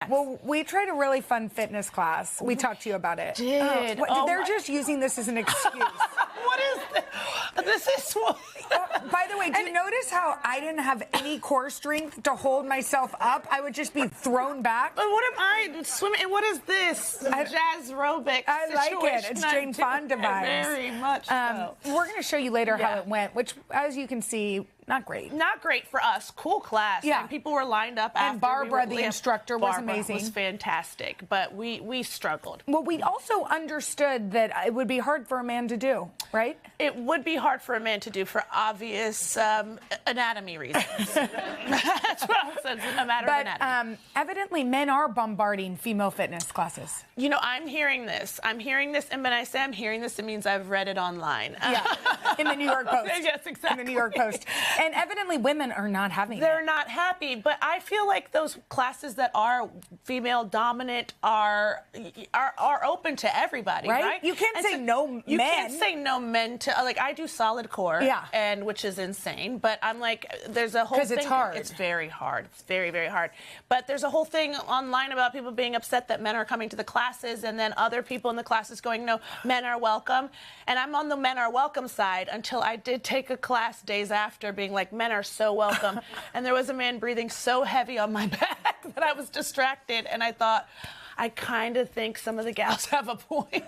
Well, we tried a really fun fitness class. We talked to you about it. They're just using this as an excuse. What is this? This is... By the way, do you notice how I didn't have any core strength to hold myself up? I would just be thrown back. But what am I swimming? And what is this? Jazz aerobics. I like it. It's Jane Fonda vibes. Very much so. We're going to show you later how it went, which, as you can see, not great. Not great for us. Cool class. Yeah. And people were lined up after. And Barbara, the instructor, was amazing. Was fantastic, but we struggled. Well, we also understood that it would be hard for a man to do, right? It would be hard for a man to do for obvious anatomy reasons. That's what I said. It's a matter of anatomy. Evidently, men are bombarding female fitness classes. You know, I'm hearing this, and when I say I'm hearing this, it means I've read it online. Yeah, in the New York Post. Yes, exactly. In the New York Post. And evidently, women are not having They're not happy, but I feel like those classes that are female dominant are open to everybody, right? You can't say no men. You can't say no men to, like, I do solid core, and which is insane, but I'm like, there's a whole thing. Because it's hard. It's very hard. It's very, very hard. But there's a whole thing online about people being upset that men are coming to the classes, and then other people in the classes going, no, men are welcome. And I'm on the men are welcome side until I did take a class days after being like, men are so welcome. And there was a man breathing so heavy on my back that I was distracted, and I thought, I kind of think some of the gals have a point.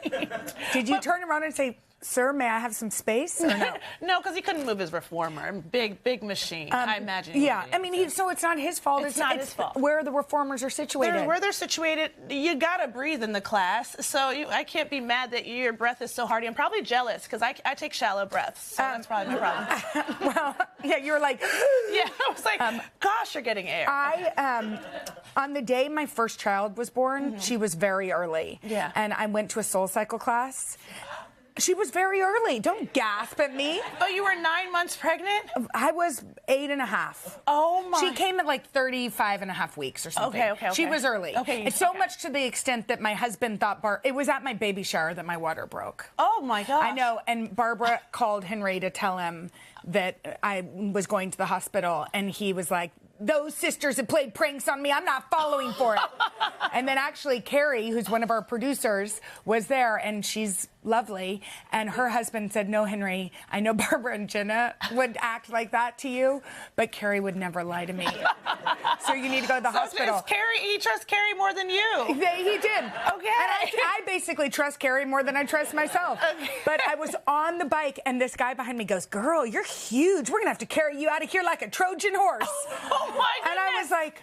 Did you turn around and say, sir, may I have some space, or no? No, because he couldn't move his reformer. Big machine, I imagine. Yeah, I mean, so it's not his fault. It's not his fault. Where the reformers are situated. Where they're situated, you gotta breathe in the class. So I can't be mad that your breath is so hardy. I'm probably jealous because I take shallow breaths. So that's probably my problem. Well, yeah, you were like, yeah, I was like, gosh, you're getting air. On the day my first child was born, she was very early. Yeah. And I went to a soul cycle class. She was very early. Don't gasp at me. Oh, you were 9 months pregnant? I was 8.5. Oh, my. She came at like 35.5 weeks or something. Okay. She was early. Okay. It's so much to the extent that my husband thought it was at my baby shower that my water broke. Oh, my gosh. I know. And Barbara called Henry to tell him that I was going to the hospital, and he was like, those sisters have played pranks on me. I'm not following for it. And then actually Carrie, who's one of our producers, was there, and she's lovely. And her husband said, no, Henry, I know Barbara and Jenna would act like that to you, but Carrie would never lie to me. So you need to go to the hospital. He trusts Carrie more than you. He did. Okay. And I basically trust Carrie more than I trust myself. Okay. But I was on the bike, and this guy behind me goes, girl, you're huge. We're going to have to carry you out of here like a Trojan horse. Oh, my goodness. And I was like,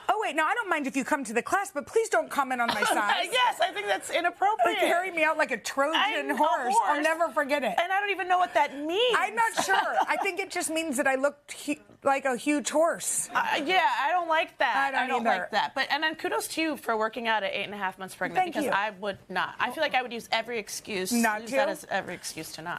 oh, wait, no, I don't mind if you come to the class, but please don't comment on my size. Yes, I think that's inappropriate. Carry me out like a Trojan horse. I'll never forget it. And I don't even know what that means. I'm not sure. I think it just means that I looked like a huge horse. Yeah, I don't like that. I don't either. Like that. And then kudos to you for working out at 8.5 months pregnant. Thank you. I would not. I feel like I would use every excuse. Not use to? that as every excuse to not.